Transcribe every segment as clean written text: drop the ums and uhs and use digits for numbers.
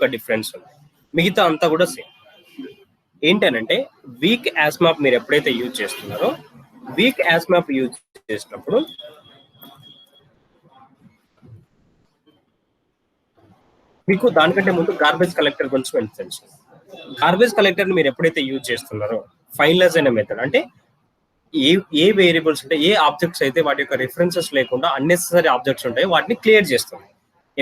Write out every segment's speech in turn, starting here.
ఒక డిఫరెన్స్ ఉంది, మిగతా అంతా కూడా సేమ్. ఏంటనంటే వీక్ యాజ్ మ్యాప్ మీరు ఎప్పుడైతే యూజ్ చేస్తున్నారో, వీక్ యాజ్ మ్యాప్ యూజ్ చేసినప్పుడు మీకు దానికంటే ముందు గార్బేజ్ కలెక్టర్ గురించి మీకు తెలుసు. గార్బేజ్ కలెక్టర్ మీరు ఎప్పుడైతే యూజ్ చేస్తున్నారో, ఫైనలైజ్ అనే మెథడ్ అంటే ఏ వేరియబుల్స్ ఉంటాయి, ఏ ఆబ్జెక్ట్స్ అయితే వాటి యొక్క రిఫరెన్సెస్ లేకుండా అన్నెసరీ ఆబ్జెక్ట్స్ ఉంటాయి వాటిని క్లియర్ చేస్తుంది.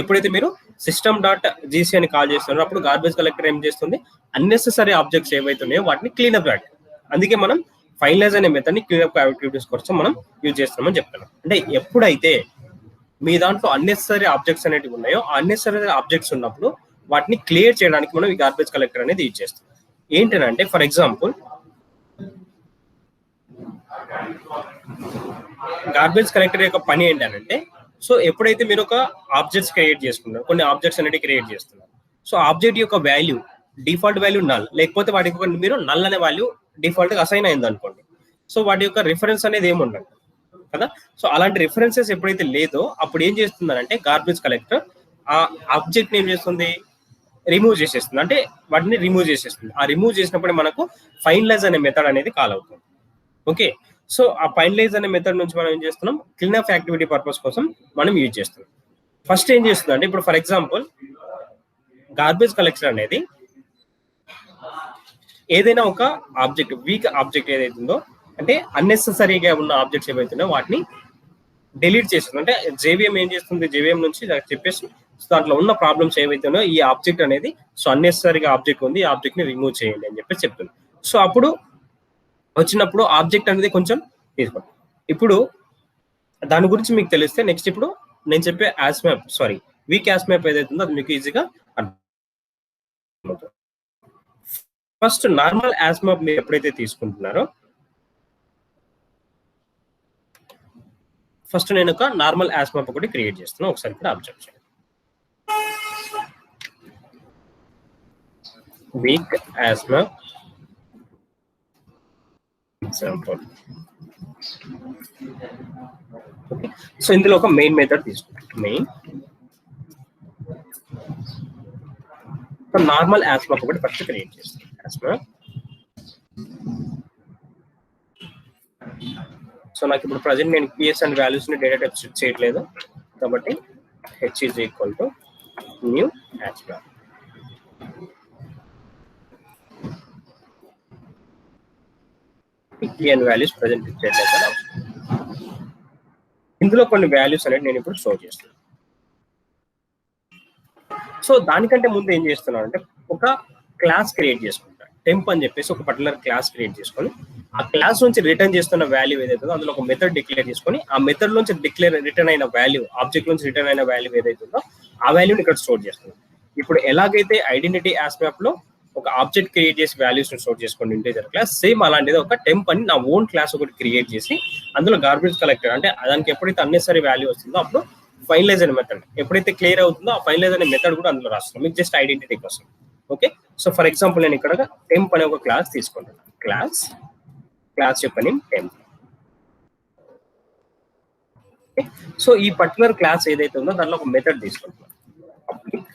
ఎప్పుడైతే మీరు సిస్టమ్ డాట్ జీసీ అని కాల్ చేస్తున్నారో అప్పుడు గార్బేజ్ కలెక్టర్ ఏం చేస్తుంది, అన్నెసరీ ఆబ్జెక్ట్స్ ఏవైతే ఉన్నాయో వాటిని క్లీనప్ యాక్ట్. అందుకే మనం ఫైనలైజ్ అనే మెథడ్ ని క్లీనప్ యాక్టివిటీస్ కోసం మనం యూజ్ చేస్తున్నామని చెప్తున్నాం. అంటే ఎప్పుడైతే మీ దాంట్లో అన్నెసరీ ఆబ్జెక్ట్స్ అనేవి ఉన్నాయో, ఆ అన్నెసరీ ఆబ్జెక్ట్స్ ఉన్నప్పుడు వాటిని క్లియర్ చేయడానికి మనం ఈ గార్బేజ్ కలెక్టర్ అనేది యూజ్ చేస్తాం. ఏంటంటే ఫర్ ఎగ్జాంపుల్ గార్బేజ్ కలెక్టర్ యొక్క పని ఏంటంటే, సో ఎప్పుడైతే మీరు ఒక ఆబ్జెక్ట్స్ క్రియేట్ చేసుకున్నారు, కొన్ని ఆబ్జెక్ట్స్ అనేవి క్రియేట్ చేస్తున్నారు, సో ఆబ్జెక్ట్ యొక్క వాల్యూ డిఫాల్ట్ వాల్యూ నల్, లేకపోతే వాటికి మీరు నల్ అనే వాల్యూ డిఫాల్ట్ గా అసైన్ అయింది అనుకోండి, సో వాటి యొక్క రిఫరెన్స్ అనేది ఏమి ఉండదు కదా. సో అలాంటి రిఫరెన్సెస్ ఎప్పుడైతే లేదో అప్పుడు ఏం చేస్తుందంటే గార్బేజ్ కలెక్టర్ ఆ ఆబ్జెక్ట్ ఏం చేస్తుంది, రిమూవ్ చేసేస్తుంది. అంటే వాటిని రిమూవ్ చేసేస్తుంది. ఆ రిమూవ్ చేసినప్పుడు మనకు ఫైనలైజ్ అనే మెథడ్ అనేది కాల్ అవుతుంది. ఓకే, సో ఆ ఫైనలైజ్ అనే మెథడ్ నుంచి మనం ఏం చేస్తున్నాం, క్లీనప్ యాక్టివిటీ పర్పస్ కోసం మనం యూజ్ చేస్తున్నాం. ఫస్ట్ ఏం చేస్తుంది అంటే, ఇప్పుడు ఫర్ ఎగ్జాంపుల్ గార్బేజ్ కలెక్టర్ అనేది ఏదైనా ఒక ఆబ్జెక్ట్, వీక్ ఆబ్జెక్ట్ ఏదైతే ఉందో, అంటే అన్నెసెసరీగా ఉన్న ఆబ్జెక్ట్స్ ఏవైతున్నాయో వాటిని డిలీట్ చేస్తుంది. అంటే జేవిఎం ఏం చేస్తుంది, జేవిఎం నుంచి చెప్పేసి దాంట్లో ఉన్న ప్రాబ్లమ్స్ ఏవైతే ఉన్నాయో ఈ ఆబ్జెక్ట్ అనేది, సో అన్నెసరీగా ఆబ్జెక్ట్ ఉంది, ఈ ఆబ్జెక్ట్ ని రిమూవ్ చేయండి అని చెప్పేసి చెప్తుంది. సో అప్పుడు వచ్చినప్పుడు ఆబ్జెక్ట్ అనేది కొంచెం తీసుకోండి. ఇప్పుడు దాని గురించి మీకు తెలిస్తే నెక్స్ట్ ఇప్పుడు నేను చెప్పే as map, sorry week hash map ఏదైతే ఉందో అది మీకు ఈజీగా అర్థమవుతుంది. ఫస్ట్ నార్మల్ యాజ్ మ్యాప్ మీరు ఎప్పుడైతే తీసుకుంటున్నారో, ఫస్ట్ నేను ఒక నార్మల్ యాజ్ మ్యాప్ ఒకటి క్రియేట్ చేస్తున్నాను. ఒకసారి ఇక్కడ అబ్జర్వ్ చేయండి. Weak hash map example. Okay, so ఇందులో ఒక మెయిన్ మెథడ్ తీసుకుంటాం. మెయిన్ నార్మల్ యాజ్ మ్యాప్ ఒకటి ఫస్ట్ క్రియేట్ చేస్తాం. యాజ్ మ్యాప్, సో నాకు ఇప్పుడు ప్రజెంట్ నేను కీస్ అండ్ వాల్యూస్ ని డేటా టైప్ సెట్ చేయట్లేదు కాబట్టి h is equal to new hash map. Key and values present చేయట్లేదు కదా, ఇందులో కొన్ని వాల్యూస్ అనేది నేను ఇప్పుడు స్టోర్ చేస్తున్నాను. సో దానికంటే ముందు ఏం చేస్తున్నాను అంటే, ఒక క్లాస్ క్రియేట్ చేసుకుంటా. టెంప్ అని చెప్పేసి ఒక పర్టికులర్ క్లాస్ క్రియేట్ చేసుకొని, ఆ క్లాస్ నుంచి రిటర్న్ చేస్తున్న వాల్యూ ఏదైతే ఉందో అందులో ఒక మెథడ్ డిక్లేర్ చేసుకొని, ఆ మెథడ్ నుంచి రిటర్న్ అయిన వాల్యూ, ఆబ్జెక్ట్ నుంచి రిటర్న్ అయిన వాల్యూ ఏదైతే ఉందో ఆ వాల్యూని ఇక్కడ స్టోర్ చేస్తున్నాను. ఇప్పుడు ఎలాగైతే ఐడెంటిటీ యాజ్ మ్యాప్ లో ఒక ఆబ్జెక్ట్ క్రియేట్ చేసి వాల్యూస్ ని స్టోర్ చేసుకోండి ఇంటీజర్ క్లాస్, సేమ్ అలాంటిది ఒక టెంప్ అని నా ఓన్ క్లాస్ ఒకటి క్రియేట్ చేసి అందులో గార్బేజ్ కలెక్టర్, అంటే దానికి ఎప్పుడైతే అన్నెసరీ వాల్యూ వస్తుందో అప్పుడు ఫైనలైజ్ అనే మెథడ్ ఎప్పుడైతే క్లియర్ అవుతుందో ఆ ఫైనలైజ్ అనే మెథడ్ కూడా అందులో రాస్తాం మీకు జస్ట్ ఐడెంటిటీ కోసం. ఓకే, సో ఫర్ ఎగ్జాంపుల్ నేను ఇక్కడ టెంప్ అనే ఒక క్లాస్ తీసుకుంటాను. క్లాస్ యొక్క నేమ్ టెంప్. సో ఈ పర్టికులర్ క్లాస్ ఏదైతే ఉందో దానిలో ఒక మెథడ్ తీసుకుంటున్నాను, పబ్లిక్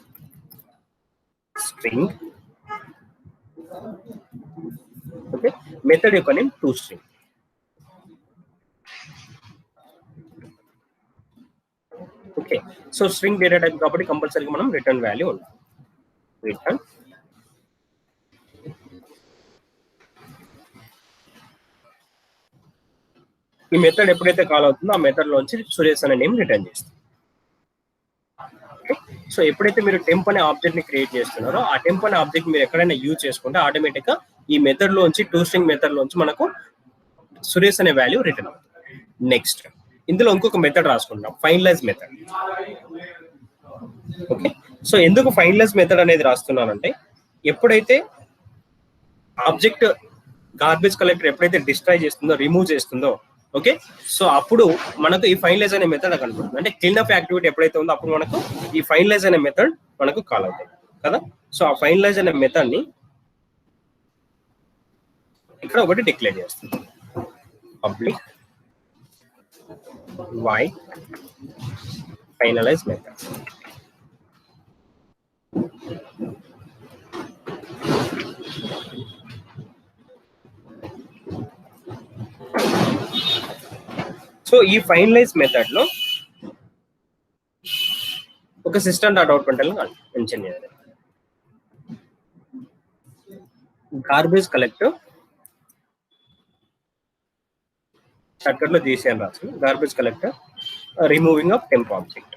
స్ట్రింగ్. ఓకే, మెథడ్ యొక్క name toString. Okay, so string data type కాబట్టి కంపల్సరీగా మనం రిటర్న్ వాల్యూ ఉంది. రిటర్న్ ఈ మెథడ్ ఎప్పుడైతే కాల్ అవుతుందో ఆ మెథడ్ లోంచి సురేష్ అనే నేమ్ రిటర్న్ చేస్తుంది. ఓకే, సో ఎప్పుడైతే మీరు టెంప్ అనే ఆబ్జెక్ట్ ని క్రియేట్ చేస్తున్నారో ఆ టెంప్ అనే ఆబ్జెక్ట్ మీరు ఎక్కడైనా యూజ్ చేసుకుంటే ఆటోమేటిక్ గా ఈ మెథడ్ లోంచి toString మెథడ్ లోంచి మనకు సురేష్ అనే వాల్యూ రిటర్న్ అవుతుంది. నెక్స్ట్ ఇందులో ఇంకొక మెథడ్ రాసుకుంటాం, ఫైనలైజ్ మెథడ్. ఓకే, సో ఎందుకు ఫైనలైజ్ మెథడ్ అనేది రాస్తున్నానంటే, ఎప్పుడైతే ఆబ్జెక్ట్ గార్బేజ్ కలెక్టర్ ఎప్పుడైతే డిస్ట్రాయ్ చేస్తుందో, రిమూవ్ చేస్తుందో, ఓకే, సో అప్పుడు మనకు ఈ ఫైనలైజ్ అనే మెథడ్ కనబడుతుంది. అంటే క్లీనప్ యాక్టివిటీ ఎప్పుడైతే ఉందో అప్పుడు మనకు ఈ ఫైనలైజ్ అనే మెథడ్ మనకు కాల్ అవుతుంది కదా. సో ఆ ఫైనలైజ్ అనే మెథడ్ ని ఇక్కడ ఒకటి డిక్లేర్ చేస్తుంది, public void finalise method. So ఈ ఫైనలైజ్ మెథడ్ లో ఒక సిస్టమ్ డాట్ అవుట్ పంటలు మెన్షన్ చేయాలి. గార్బేజ్ కలెక్టర్ షార్ట్కట్ లో GCN రాసు. Garbage collector removing of temp object.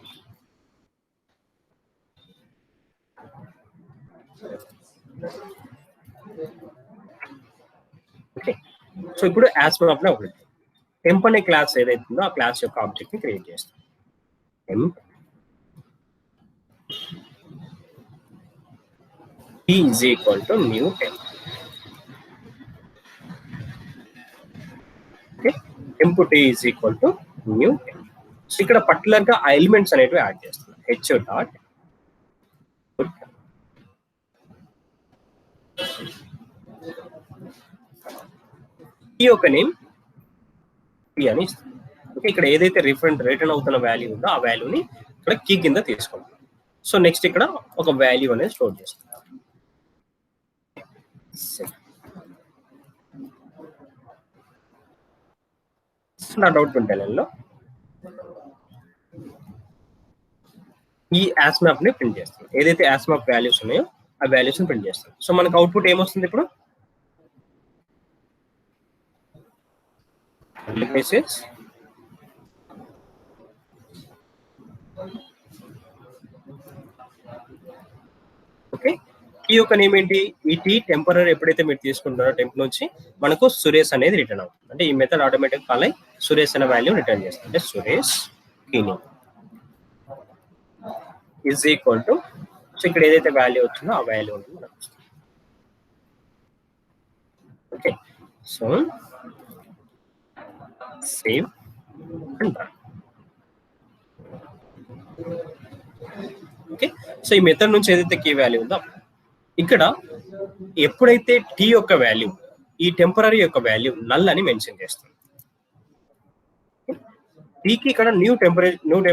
Okay, so ఇప్పుడు యాజ్ మ్యాప్ లో ఒకటి టెంప్ అనే క్లాస్ ఏదైతుందో ఆ క్లాస్ యొక్క ఆబ్జెక్ట్ ని క్రియేట్ చేస్తాం. Temp T is equal to new temp. Okay, temp T is equal to new temp. So ఇక్కడ పర్టికులర్ గా ఆ ఎలిమెంట్స్ అనేటివి యాడ్ చేస్తున్నాం. H డాట్ ఈ యొక్క నేమ్ P అని ఇస్తుంది. ఓకే, ఇక్కడ ఏదైతే రిటర్న్ అవుతున్న వాల్యూ ఉందో ఆ వాల్యూని ఇక్కడ కీ కింద తీసుకుంటాం. సో నెక్స్ట్ ఇక్కడ ఒక వాల్యూ అనేది స్టోర్ చేస్తున్నాం. అవుట్ లో ఈ యాస్ మ్యాప్ ని ప్రింట్ చేస్తాం. ఏదైతే యాస్ మ్యాప్ వాల్యూస్ ఉన్నాయో ఆ వాల్యూస్ ని ప్రింట్ చేస్తాం. సో మనకు అవుట్పుట్ ఏమొస్తుంది ఇప్పుడు? ఓకే, ఈ యొక్క నేమ్ ఏంటి? ఈ టీ టెంపరరీ ఎప్పుడైతే మీరు తీసుకుంటారో టెంప్ నుంచి మనకు సురేష్ అనేది రిటర్న్ అవుతుంది. అంటే ఈ మెథడ్ ఆటోమేటిక్ కాల్ అయి సురేష్ అనే వాల్యూ రిటర్న్ చేస్తుంది. అంటే Suresh key name is equal to, so ఇక్కడ ఏదైతే వాల్యూ వచ్చిందో ఆ వాల్యూ అనేది మనకు వస్తుంది. Okay, so save and run. Okay, so ఈ మెథడ్ నుంచి ఏదైతే కీ వాల్యూ ఉందో ఇక్కడ ఎప్పుడైతే టీ యొక్క వాల్యూ ఈ టెంపరరీ యొక్క వాల్యూ నల్ అని మెన్షన్ చేస్తుంది. టీకి ఇక్కడ న్యూ టెంప్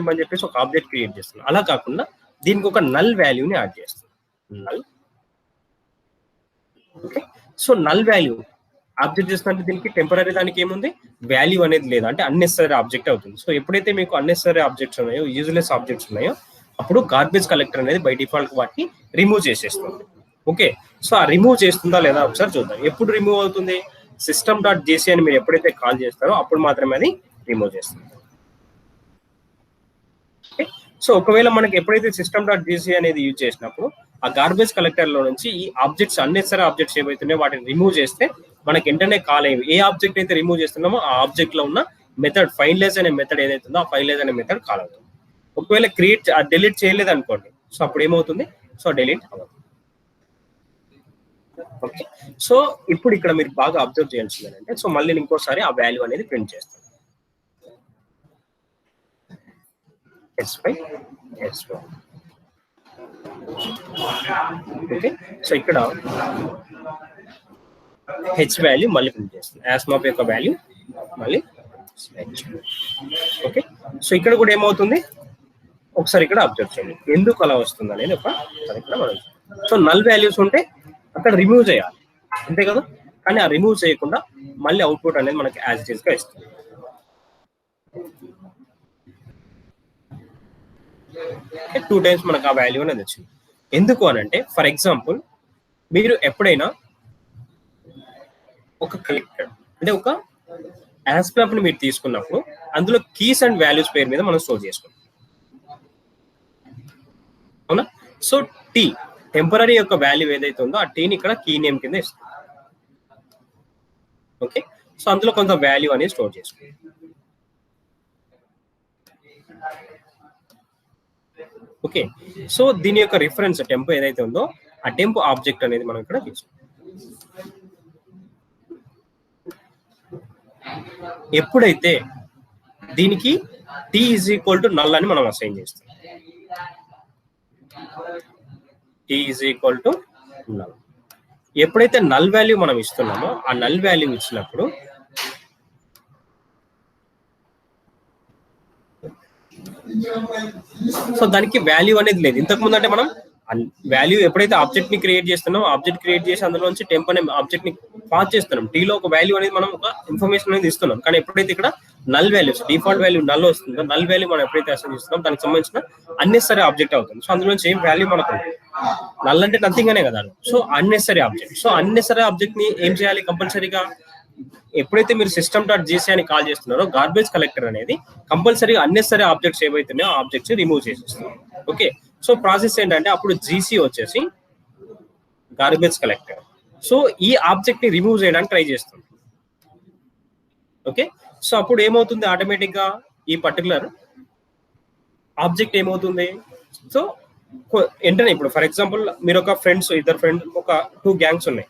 అని చెప్పేసి ఒక ఆబ్జెక్ట్ క్రియేట్ చేస్తుంది. అలా కాకుండా దీనికి ఒక నల్ వాల్యూని యాడ్ చేస్తుంది. Null. Okay, so null value object చేస్తున్నట్టు దీనికి టెంపరరీ దానికి ఏముంది? వాల్యూ అనేది లేదు, అంటే అన్నెసరీ ఆబ్జెక్ట్ అవుతుంది. సో ఎప్పుడైతే మీకు అన్నెసరీ ఆబ్జెక్ట్స్ ఉన్నాయో, యూజ్లెస్ ఆబ్జెక్ట్స్ ఉన్నాయో, అప్పుడు గార్బేజ్ కలెక్టర్ అనేది బై డిఫాల్ట్ వాటిని రిమూవ్ చేసేస్తుంది. ఓకే, సో ఆ రిమూవ్ చేస్తుందా లేదా ఒకసారి చూద్దాం. ఎప్పుడు రిమూవ్ అవుతుంది? system.jc అని మీరు ఎప్పుడైతే కాల్ చేస్తారో అప్పుడు మాత్రమే అది రిమూవ్ చేస్తుంది. ఓకే, సో ఒకవేళ మనకి ఎప్పుడైతే system.jc అనేది యూజ్ చేసినప్పుడు ఆ గార్బేజ్ కలెక్టర్ లో నుంచి ఈ ఆబ్జెక్ట్స్ అన్నెసరీ ఆబ్జెక్ట్స్ ఏవైతున్నాయో వాటిని రిమూవ్ చేస్తే మనకి వెంటనే కాల్ అయ్యి ఏ ఆబ్జెక్ట్ అయితే రిమూవ్ చేస్తున్నామో ఆ ఆబ్జెక్ట్ లో ఉన్న మెథడ్ ఫైనలైజ్ అనే మెథడ్ ఏదైతే ఉందో ఆ ఫైనలైజ్ అనే మెథడ్ కాల్ అవుతుంది. ఒకవేళ డిలీట్ చేయలేదు అనుకోండి, సో అప్పుడు ఏమవుతుంది? సో డిలీట్ అవ్వదు. ఓకే, సో ఇప్పుడు ఇక్కడ మీరు బాగా అబ్జర్వ్ చేయాల్సింది ఏంటంటే, సో మళ్ళీ ఇంకోసారి ఆ వాల్యూ అనేది ప్రింట్ చేస్తాం. ఓకే, సో ఇక్కడ హెచ్ వాల్యూ మళ్ళీ ప్రింట్ చేస్తుంది. యాస్ మ్యాప్ యొక్క వాల్యూ మళ్ళీ హెచ్. ఓకే, సో ఇక్కడ కూడా ఏమవుతుంది? ఒకసారి ఇక్కడ అబ్జర్వ్ చేయండి ఎందుకు అలా వస్తుంది అనేది ఒక ఇక్కడ మనం. సో నల్ వాల్యూస్ ఉంటే అక్కడ రిమూవ్ చేయాలి, అంతే కదా? కానీ ఆ రిమూవ్ చేయకుండా మళ్ళీ అవుట్పుట్ అనేది మనకి యాజ్ ఇట్ ఈస్ గా ఇస్తుంది. టూ టైమ్స్ మనకు ఆ వాల్యూ అనేది వచ్చింది. ఎందుకు అని అంటే, ఫర్ ఎగ్జాంపుల్ మీరు ఎప్పుడైనా ఒక కలెక్టర్ అంటే ఒక యాస్ మ్యాప్ ని మీరు తీసుకున్నప్పుడు అందులో కీస్ అండ్ వాల్యూస్ పేరు మీద మనం స్టోర్ చేసుకుంటాం, అవునా? సో టీ టెంపరరీ యొక్క వాల్యూ ఏదైతే ఉందో ఆ టీని ఇక్కడ కీ నేమ్ కింద ఇస్తుంది. ఓకే, సో అందులో కొంత వాల్యూ అనేది స్టోర్ చేసుకుంటాం. ఓకే, సో దీని యొక్క రిఫరెన్స్ టెంప్ ఏదైతే ఉందో ఆ టెంప్ ఆబ్జెక్ట్ అనేది మనం ఇక్కడ తీసుకుంటాం. ఎప్పుడైతే దీనికి T is equal to null అని మనం అసైన్ చేస్తాం. T is equal to null. ఎప్పుడైతే నల్ వాల్యూ మనం ఇస్తున్నామో ఆ నల్ వాల్యూ ఇచ్చినప్పుడు సో దానికి వాల్యూ అనేది లేదు. ఇంతకు ముందు అంటే మనం వాల్యూ ఎప్పుడైతే ఆబ్జెక్ట్ ని క్రియేట్ చేస్తున్నామో ఆబ్జెక్ట్ క్రియేట్ చేసి అందులోంచి టెంప్ అనే ఆబ్జెక్ట్ ని పాస్ చేస్తున్నాం. టీలో ఒక వాల్యూ అనేది మనం ఒక ఇన్ఫర్మేషన్ అనేది ఇస్తున్నాం. కానీ ఎప్పుడైతే ఇక్కడ null values default value null వస్తుందో నల్ వాల్యూ మనం ఎప్పుడైతే అసైన్ చేస్తున్నాం దానికి సంబంధించిన అన్నెసరీ ఆబ్జెక్ట్ అవుతుంది. సో అందులోంచి ఏం వాల్యూ మనకు నల్ అంటే నథింగ్ అనే కదా. So unnecessary object. So unnecessary object ని ఏం చేయాలి కంపల్సరీగా ఎప్పుడైతే మీరు సిస్టమ్ డాట్ జీసీ అని కాల్ చేస్తున్నారో గార్బేజ్ కలెక్టర్ అనేది కంపల్సరీగా అన్నెసరీ ఆబ్జెక్ట్స్ ఏవైతున్నాయో ఆ ఆబ్జెక్ట్స్ రిమూవ్ చేసేస్తుంది. ఓకే, సో ప్రాసెస్ ఏంటంటే అప్పుడు జీసీ వచ్చేసి గార్బేజ్ కలెక్టర్ సో ఈ ఆబ్జెక్ట్ ని రిమూవ్ చేయడానికి ట్రై చేస్తుంది. ఓకే, సో అప్పుడు ఏమవుతుంది ఆటోమేటిక్ గా ఈ పర్టికులర్ ఆబ్జెక్ట్ ఏమవుతుంది. సో వెంటనే ఇప్పుడు ఫర్ ఎగ్జాంపుల్ మీరు ఒక ఫ్రెండ్స్ ఇద్దరు ఫ్రెండ్స్ ఒక 2 గ్యాంగ్స్ ఉన్నాయి.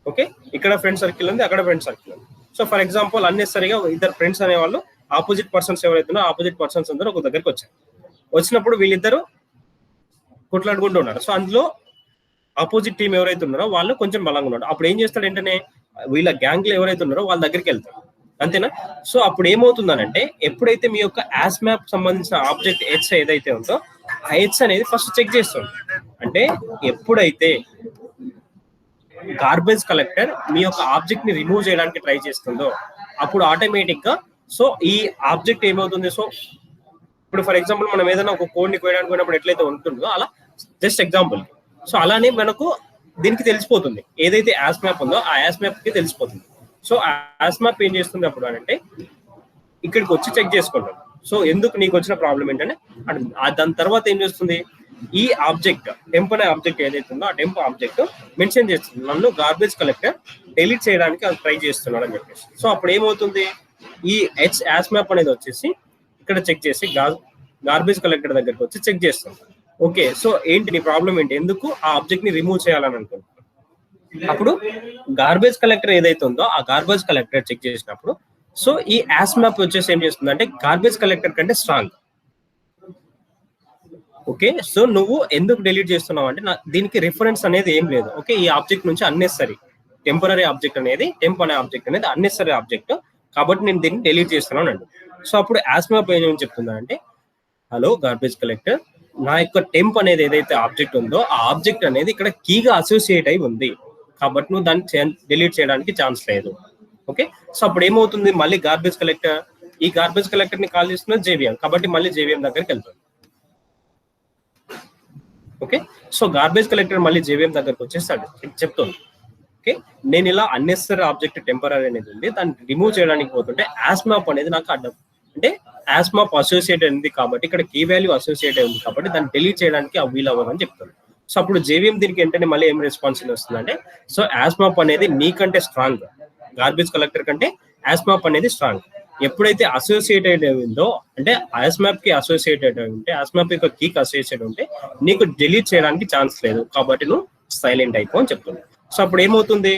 ఓకే, ఇక్కడ ఫ్రెండ్ సర్కిల్ ఉంది, అక్కడ ఫ్రెండ్ సర్కిల్ ఉంది. సో ఫర్ ఎగ్జాంపుల్ అన్నెసరీగా ఇద్దరు ఫ్రెండ్స్ అనే వాళ్ళు ఆపోజిట్ పర్సన్స్ ఎవరైతే ఆపోజిట్ పర్సన్స్ అందరూ ఒక దగ్గరికి వచ్చారు. వచ్చినప్పుడు వీళ్ళిద్దరు కొట్లాడుకుంటూ ఉన్నారు. సో అందులో ఆపోజిట్ టీం ఎవరైతే ఉన్నారో వాళ్ళు కొంచెం బలంగా ఉన్నారు. అప్పుడు ఏం చేస్తాడు వెంటనే వీళ్ళ గ్యాంగ్ లో ఎవరైతే ఉన్నారో వాళ్ళ దగ్గరికి వెళ్తారు. అంతేనా? సో అప్పుడు ఏమవుతుందనంటే ఎప్పుడైతే మీ యొక్క యాస్ మ్యాప్ సంబంధించిన ఆబ్జెక్ట్ హెచ్ ఏదైతే ఉందో ఆ హెచ్ అనేది ఫస్ట్ చెక్ చేస్తుంది. అంటే ఎప్పుడైతే గార్బేజ్ కలెక్టర్ మీ యొక్క ఆబ్జెక్ట్ ని రిమూవ్ చేయడానికి ట్రై చేస్తుందో అప్పుడు ఆటోమేటిక్ గా సో ఈ ఆబ్జెక్ట్ ఏమవుతుంది. సో ఇప్పుడు ఫర్ ఎగ్జాంపుల్ మనం ఏదైనా ఒక కోడ్ ని కోయడానికి పోయినప్పుడు ఎట్లయితే ఉంటుందో అలా జస్ట్ ఎగ్జాంపుల్. సో అలానే మనకు దీనికి తెలిసిపోతుంది ఏదైతే యాస్ మ్యాప్ ఉందో ఆ యాస్ మ్యాప్ కి తెలిసిపోతుంది. సో యాస్ మ్యాప్ ఏం చేస్తుంది అప్పుడు అంటే ఇక్కడికి వచ్చి చెక్ చేసుకుంటాం. సో ఎందుకు నీకు వచ్చిన ప్రాబ్లం ఏంటంటే దాని తర్వాత ఏం చేస్తుంది ఈ ఆబ్జెక్ట్ టెంప్ అనే ఆబ్జెక్ట్ ఏదైతే ఉందో ఆ టెంప్ ఆబ్జెక్ట్ మెన్షన్ చేస్తుంది నన్ను గార్బేజ్ కలెక్టర్ డిలీట్ చేయడానికి అది ట్రై చేస్తున్నాడు అని చెప్పేసి. సో అప్పుడు ఏమవుతుంది ఈ హెచ్ యాస్ మ్యాప్ అనేది వచ్చేసి ఇక్కడ చెక్ చేసి గార్బేజ్ కలెక్టర్ దగ్గరికి వచ్చి చెక్ చేస్తుంది. ఓకే, సో ఏంటి నీ ప్రాబ్లం ఏంటి, ఎందుకు ఆ ఆబ్జెక్ట్ ని రిమూవ్ చేయాలని అనుకుంటున్నాను. అప్పుడు గార్బేజ్ కలెక్టర్ ఏదైతే ఉందో ఆ గార్బేజ్ కలెక్టర్ చెక్ చేసినప్పుడు సో ఈ యాస్ మ్యాప్ వచ్చేసి ఏం చేస్తుంది అంటే గార్బేజ్ కలెక్టర్ కంటే స్ట్రాంగ్. ఓకే, సో నువ్వు ఎందుకు డిలీట్ చేస్తున్నావు అంటే దీనికి రిఫరెన్స్ అనేది ఏం లేదు. ఓకే, ఈ ఆబ్జెక్ట్ నుంచి అన్నెసరీ టెంపరీ ఆబ్జెక్ట్ అనేది టెంప్ అనే ఆబ్జెక్ట్ అనేది అన్నెసరీ ఆబ్జెక్ట్ కాబట్టి నేను దీన్ని డిలీట్ చేస్తున్నాను అండి. సో అప్పుడు యాస్ మ్యాప్ ఏం చెప్తుందా అంటే హలో గార్బేజ్ కలెక్టర్ నా యొక్క టెంప్ అనేది ఏదైతే ఆబ్జెక్ట్ ఉందో ఆ ఆబ్జెక్ట్ అనేది ఇక్కడ కీగా అసోసియేట్ అయి ఉంది కాబట్టి నువ్వు దాన్ని డిలీట్ చేయడానికి ఛాన్స్ లేదు. ఓకే, సో అప్పుడు ఏమవుతుంది మళ్ళీ గార్బేజ్ కలెక్టర్ ఈ గార్బేజ్ కలెక్టర్ ని కాల్ చేస్తున్న జేవిఎం కాబట్టి మళ్ళీ జేవిఎం దగ్గరికి వెళ్తుంది. ఓకే, సో గార్బేజ్ కలెక్టర్ మళ్ళీ జేవిఎం దగ్గరకు వచ్చేస్తాడు చెప్తుంది ఓకే నేను ఇలా అన్నెసరీ ఆబ్జెక్ట్ టెంపరీ అనేది ఉంది దాన్ని రిమూవ్ చేయడానికి పోతుంటే యాస్ మ్యాప్ అనేది నాకు అడ్డం అంటే యాస్ మ్యాప్ అసోసియేట్ అయింది కాబట్టి ఇక్కడ కీ వాల్యూ అసోసియేట్ అయింది కాబట్టి దాన్ని డిలీట్ చేయడానికి వీలు అవ్వదని చెప్తాను. సో అప్పుడు జేవిఎం దీనికి ఏంటంటే మళ్ళీ ఏం రెస్పాన్స్ వస్తుందంటే సో యాస్ మ్యాప్ అనేది నీకంటే స్ట్రాంగ్ గార్బేజ్ కలెక్టర్ కంటే యాస్ మ్యాప్ అనేది స్ట్రాంగ్. ఎప్పుడైతే అసోసియేటెడ్ ఉందో అంటే యాస్ మ్యాప్ కి అసోసియేటెడ్ ఉంటే యాస్ మ్యాప్ యొక్క కీకి అసోసియేటెడ్ ఉంటే నీకు డిలీట్ చేయడానికి ఛాన్స్ లేదు కాబట్టి నువ్వు సైలెంట్ అయిపో అని చెప్తుంది. సో అప్పుడు ఏమవుతుంది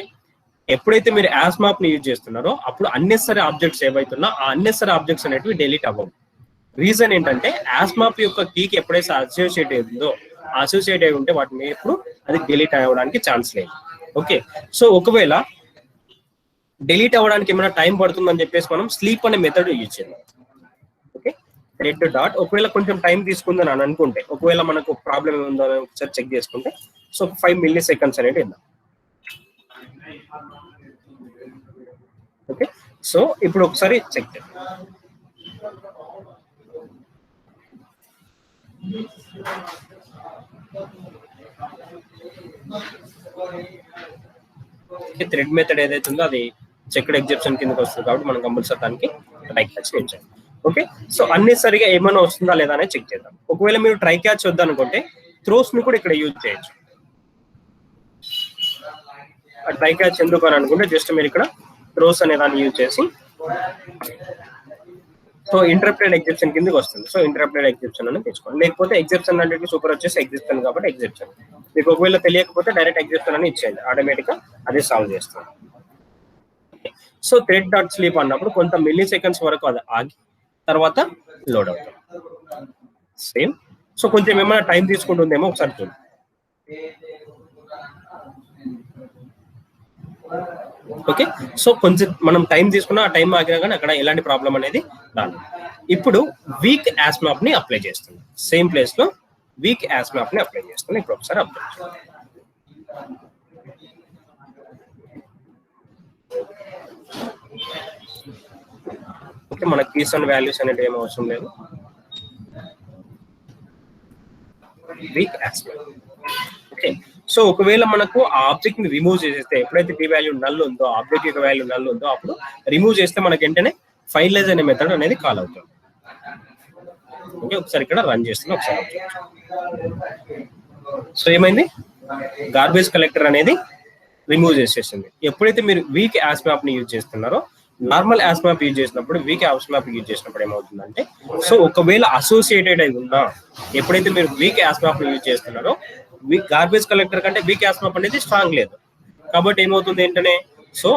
ఎప్పుడైతే మీరు యాస్ మ్యాప్ ని యూజ్ చేస్తున్నారో అప్పుడు అన్నెసరీ ఆబ్జెక్ట్స్ ఏవైతున్నా ఆ అన్నెసరీ ఆబ్జెక్ట్స్ అనేవి డిలీట్ అవ్వవు. రీజన్ ఏంటంటే యాస్ మ్యాప్ యొక్క కీకి ఎప్పుడైతే అసోసియేట్ అయిందో అసోసియేట్ అయి ఉంటే వాటిని ఎప్పుడు అది డిలీట్ అవ్వడానికి ఛాన్స్ లేదు. ఓకే, సో ఒకవేళ డిలీట్ అవ్వడానికి ఏమైనా టైం పడుతుందని చెప్పేసి మనం స్లీప్ అనే మెథడ్ యూజ్ చేద్దాం. ఓకే, రెడ్ డాట్ ఒకవేళ కొంచెం టైం తీసుకుందని అని అనుకుంటే ఒకవేళ మనకు ప్రాబ్లం ఏముందో ఒకసారి చెక్ చేసుకుంటే సో 5 milliseconds అనేది ఇద్దాం. ఓకే, సో ఇప్పుడు ఒకసారి చెక్ చేద్దాం. థ్రెడ్ మెథడ్ ఏదైతే ఉందో అది చెక్డ్ ఎగ్జెప్షన్ కిందకి వస్తుంది కాబట్టి మనం కంపల్సరీ దానికి ట్రై క్యాచ్ చేయాలి. ఓకే, సో అన్నెసరీగా ఏమైనా వస్తుందా లేదా అనేది చెక్ చేద్దాం. ఒకవేళ మీరు ట్రై క్యాచ్ వద్దనుకుంటే త్రోస్ ని కూడా ఇక్కడ యూజ్ చేయొచ్చు. ట్రై క్యాచ్ ఎందుకు అని అనుకుంటే జస్ట్ మీరు ఇక్కడ త్రోస్ అనే దాన్ని యూజ్ చేసి సో ఇంటరప్టెడ్ ఎగ్జెప్షన్ కిందకి వస్తుంది. సో ఇంటరప్టెడ్ ఎగ్జెప్షన్ అని తెచ్చుకోండి. లేకపోతే ఎగ్జెప్షన్ అంటే సూపర్ వచ్చేసి ఎగ్జెప్షన్ కాబట్టి ఎగ్జెప్షన్ మీకు ఒకవేళ తెలియకపోతే డైరెక్ట్ ఎగ్జెప్షన్ అని ఇచ్చేయండి ఆటోమేటిక్ గా అదే సాల్వ్ చేస్తుంది. సో థ్రెడ్ డాట్ స్లీప్ అన్నప్పుడు కొంత మిల్లీ-సెకండ్స్ వరకు అది ఆగి తర్వాత లోడ్ అవుతుంది సేమ్. సో కొంచెం ఏమైనా టైం తీసుకుంటుందేమో ఒకసారి చూడండి. ఓకే, సో కొంచెం మనం టైం తీసుకున్నా ఆ టైం ఆగినా కానీ అక్కడ ఎలాంటి ప్రాబ్లం అనేది రాదు. ఇప్పుడు వీక్ యాస్ మ్యాప్ ని అప్లై చేస్తుంది సేమ్ ప్లేస్ లో వీక్ యాస్ మ్యాప్ ని అప్లై చేస్తుంది. చేస్తాను. ఇప్పుడు ఒకసారి అబ్జర్వ్ చేయండి. ఓకే, మన కీస్ అండ్ వాల్యూస్ అనేది ఏం అవసరం లేదు. Week aspect. ఓకే, సో ఒకవేళ మనకు ఆ ఆబ్జెక్ట్ ని రిమూవ్ చేసేస్తే, ఎప్పుడైతే p వాల్యూ నల్ ఉందో, ఆబ్జెక్ట్ యొక్క వాల్యూ నల్ ఉందో, అప్పుడు రిమూవ్ చేస్తే మనకి వెంటనే ఫైనలైజ్ అనే మెథడ్ అనేది కాల్ అవుతుంది. ఓకే, ఒకసారి ఇక్కడ రన్ చేస్తున్నా, ఒకసారి సో ఏమైంది, గార్బేజ్ కలెక్టర్ అనేది రిమూవ్ చేసేసింది. ఎప్పుడైతే మీరు వీక్ యాస్ మ్యాప్ ని యూజ్ చేస్తున్నారో, నార్మల్ యాస్ మ్యాప్ యూజ్ చేసినప్పుడు, వీక్ యాస్ మ్యాప్ యూజ్ చేసినప్పుడు ఏమవుతుందంటే, సో ఒకవేళ అసోసియేటెడ్ అయి ఉన్నా, ఎప్పుడైతే మీరు వీక్ యాస్ మ్యాప్ యూజ్ చేస్తున్నారో, వీక్ గార్బేజ్ కలెక్టర్ కంటే వీక్ యాస్ మ్యాప్ అనేది స్ట్రాంగ్ లేదు. కాబట్టి ఏమవుతుంది ఏంటనే, సో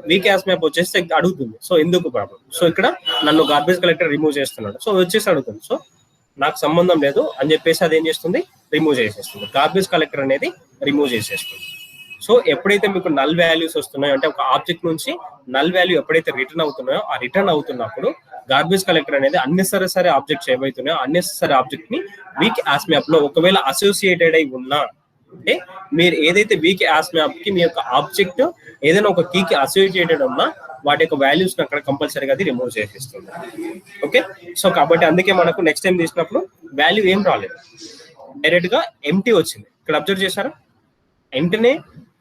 వీక్ యాస్ మ్యాప్ వచ్చేసి అడుగుతుంది, సో ఎందుకు ప్రాబ్లం, సో ఇక్కడ నన్ను గార్బేజ్ కలెక్టర్ రిమూవ్ చేస్తున్నాడు, సో వచ్చేసి అడుగుతుంది, సో నాకు సంబంధం లేదు అని చెప్పేసి అది ఏం చేస్తుంది, రిమూవ్ చేసేస్తుంది. గార్బేజ్ కలెక్టర్ అనేది రిమూవ్ చేసేస్తుంది. సో ఎప్పుడైతే మీకు నల్ వాల్యూస్ వస్తున్నాయో, అంటే ఒక ఆబ్జెక్ట్ నుంచి నల్ వాల్యూ ఎప్పుడైతే రిటర్న్ అవుతున్నాయో, ఆ రిటర్న్ అవుతున్నప్పుడు గార్బేజ్ కలెక్టర్ అనేది అన్నెసరీ ఆబ్జెక్ట్స్ ఏవైతున్నాయో అన్నెసరీ ఆబ్జెక్ట్ ని వీక్ యాస్ మ్యాప్ లో ఒకవేళ అసోసియేటెడ్ అయి ఉన్నా, అంటే మీరు ఏదైతే వీక్ యాస్ మ్యాప్ కి మీ యొక్క ఆబ్జెక్ట్ ఏదైనా ఒక కీకి అసోసియేటెడ్ ఉన్నా, వాటి యొక్క వాల్యూస్ అక్కడ కంపల్సరీగా అది రిమూవ్ చేసేస్తుంది. ఓకే, సో కాబట్టి అందుకే మనకు నెక్స్ట్ టైం తీసినప్పుడు వాల్యూ ఏం రాలేదు, డైరెక్ట్ గా ఎంటీ వచ్చింది. ఇక్కడ అబ్జర్వ్ చేశారా, వెంటనే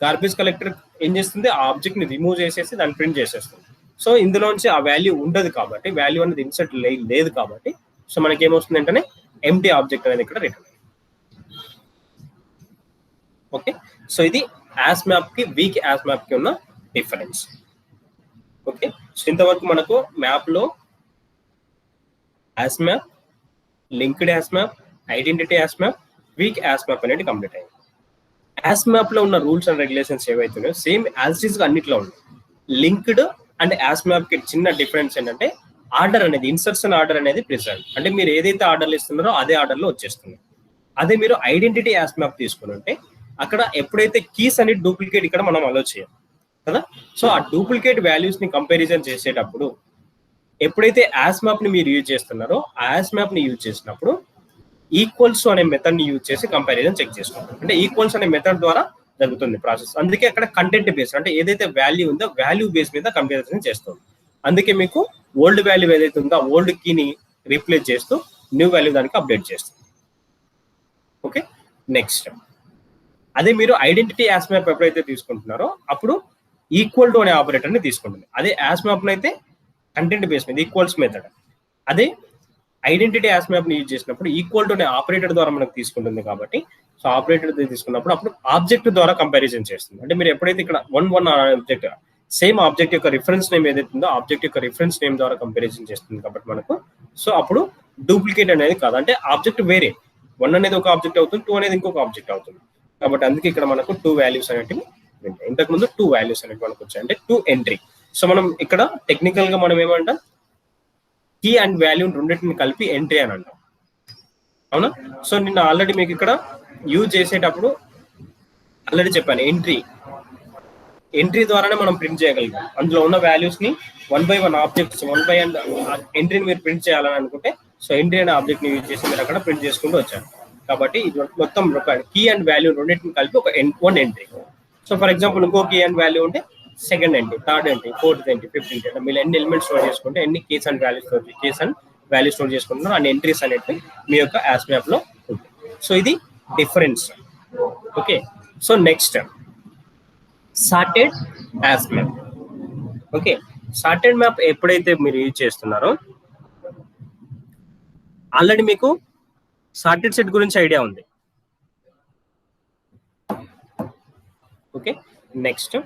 గార్బేజ్ కలెక్టర్ ఏం చేస్తుంది, ఆ ఆబ్జెక్ట్ ని రిమూవ్ చేసేసి దాన్ని ప్రింట్ చేసేస్తుంది. సో ఇందులోంచి ఆ వాల్యూ ఉండదు కాబట్టి, వాల్యూ అనేది ఇన్సర్ట్ లేదు కాబట్టి, సో మనకి ఏమొస్తుంది వెంటనే ఎంటీ ఆబ్జెక్ట్ అనేది ఇక్కడ రిటర్న్. ఓకే, సో ఇది యాస్ మ్యాప్ కి వీక్ యాస్ మ్యాప్ కి ఉన్న డిఫరెన్స్. ఓకే, సో ఇంతవరకు మనకు మ్యాప్ లో hash map, linked hash map, identity hash map, weak hash map అనేది కంప్లీట్ అయింది. యాస్ మ్యాప్ లో ఉన్న రూల్స్ అండ్ రెగ్యులేషన్స్ ఏవైతున్నాయో సేమ్ యాజ్ ఇట్ ఈస్ గా అన్నిట్లో ఉన్నాయి. లింక్డ్ అండ్ యాస్ మ్యాప్ కి చిన్న డిఫరెన్స్ ఏంటంటే, ఆర్డర్ అనేది, ఇన్సర్షన్ ఆర్డర్ అనేది ప్రిజర్వ్, అంటే మీరు ఏదైతే ఆర్డర్లు ఇస్తున్నారో అదే ఆర్డర్ లో వచ్చేస్తుంది. అదే మీరు ఐడెంటిటీ యాస్ మ్యాప్ తీసుకుని ఉంటే, అక్కడ ఎప్పుడైతే కీస్ అనేది డూప్లికేట్ ఇక్కడ మనం అలో చేయం కదా, సో ఆ డూప్లికేట్ వాల్యూస్ ని కంపారిజన్ చేసేటప్పుడు, ఎప్పుడైతే యాస్ మ్యాప్ ని మీరు యూజ్ చేస్తున్నారో, ఆ యాస్ మ్యాప్ ని యూజ్ చేసినప్పుడు ఈక్వల్స్ అనే మెథడ్ ని యూజ్ చేసి కంపారిజన్ చెక్ చేసుకుంటాం. అంటే ఈక్వల్స్ అనే మెథడ్ ద్వారా జరుగుతుంది ప్రాసెస్. అందుకే అక్కడ కంటెంట్ బేస్, అంటే ఏదైతే వాల్యూ ఉందో వాల్యూ బేస్ మీద కంపారిజన్ చేస్తాం. అందుకే మీకు ఓల్డ్ వాల్యూ ఏదైతే ఉందో ఆ ఓల్డ్ కీని రీప్లేస్ చేస్తూ న్యూ వాల్యూ దానికి అప్డేట్ చేస్తాం. ఓకే, నెక్స్ట్ అదే మీరు ఐడెంటిటీ యాస్ మ్యాప్ ఎప్పుడైతే తీసుకుంటున్నారో, అప్పుడు ఈక్వల్ టు అనే ఆపరేటర్ ని తీసుకుంటుంది. అదే యాస్ మ్యాప్ అయితే కంటెంట్ బేస్ మీద ఈక్వల్స్ మెథడ్. అదే ఐడెంటిటీ యాస్ మ్యాప్ ని యూజ్ చేసినప్పుడు ఈక్వల్ టు అనే ఆపరేటర్ ద్వారా మనకు తీసుకుంటుంది. కాబట్టి సో ఆపరేటర్ తీసుకున్నప్పుడు అప్పుడు ఆబ్జెక్ట్ ద్వారా కంపారిజన్ చేస్తుంది. అంటే మీరు ఎప్పుడైతే ఇక్కడ 1 ఆబ్జెక్ట్, సేమ్ ఆబ్జెక్ట్ యొక్క రిఫరెన్స్ నేమ్ ఏదైతే ఉందో ఆబ్జెక్ట్ యొక్క రిఫరెన్స్ నేమ్ ద్వారా కంపారిజన్ చేస్తుంది కాబట్టి మనకు, సో అప్పుడు డూప్లికేట్ అనేది కాదు, అంటే ఆబ్జెక్ట్ వేరే, 1 అనేది ఒక ఆబ్జెక్ట్ అవుతుంది, 2 అనేది ఇంకొక ఆబ్జెక్ట్ అవుతుంది. కాబట్టి అందుకే ఇక్కడ మనకు 2 వాల్యూస్ అనేటివి, ఇంతకు ముందు 2 వాల్యూస్ అనేవి మనకు వచ్చాయి, అంటే 2 ఎంట్రీ. సో మనం ఇక్కడ టెక్నికల్ గా మనం ఏమంటాం, కీ అండ్ వాల్యూ రెండింటిని కలిపి ఎంట్రీ అని అంటాం, అవునా. సో నిన్న ఆల్రెడీ మీకు ఇక్కడ యూజ్ చేసేటప్పుడు ఆల్రెడీ చెప్పాను, ఎంట్రీ ద్వారానే మనం ప్రింట్ చేయగలిగాం. అందులో ఉన్న వాల్యూస్ ని 1 by 1 ఆబ్జెక్ట్స్ 1 by ఎంట్రీని మీరు ప్రింట్ చేయాలని అనుకుంటే, సో ఎంట్రీ అనే ఆబ్జెక్ట్ ని యూజ్ చేసి మీరు అక్కడ ప్రింట్ చేసుకుంటూ వచ్చారు. కాబట్టి ఇది మొత్తం కీ అండ్ వాల్యూ రెండింటిని కలిపి ఒక 1 ఎంట్రీ. సో ఫర్ ఎగ్జాంపుల్ ఇంకో కీ అండ్ వాల్యూ ఉంటే second entry, third entry, fourth entry, fifth entry, మీరు ఎన్ని ఎలిమెంట్స్ స్టోర్ చేసుకుంటే, ఎన్ని కీస్ అండ్ వాల్యూ స్టోర్ చేసుకుంటున్నారు అన్ని ఎంట్రీస్ అనేవి మీ యొక్క యాస్ మ్యాప్ లో ఉంటాయి. సో ఇది difference. Okay, so next sorted hash map. Okay, sorted map ఎప్పుడైతే మీరు యూజ్ చేస్తున్నారో, ఆల్రెడీ మీకు సార్టెడ్ సెట్ గురించి ఐడియా ఉంది. Okay, next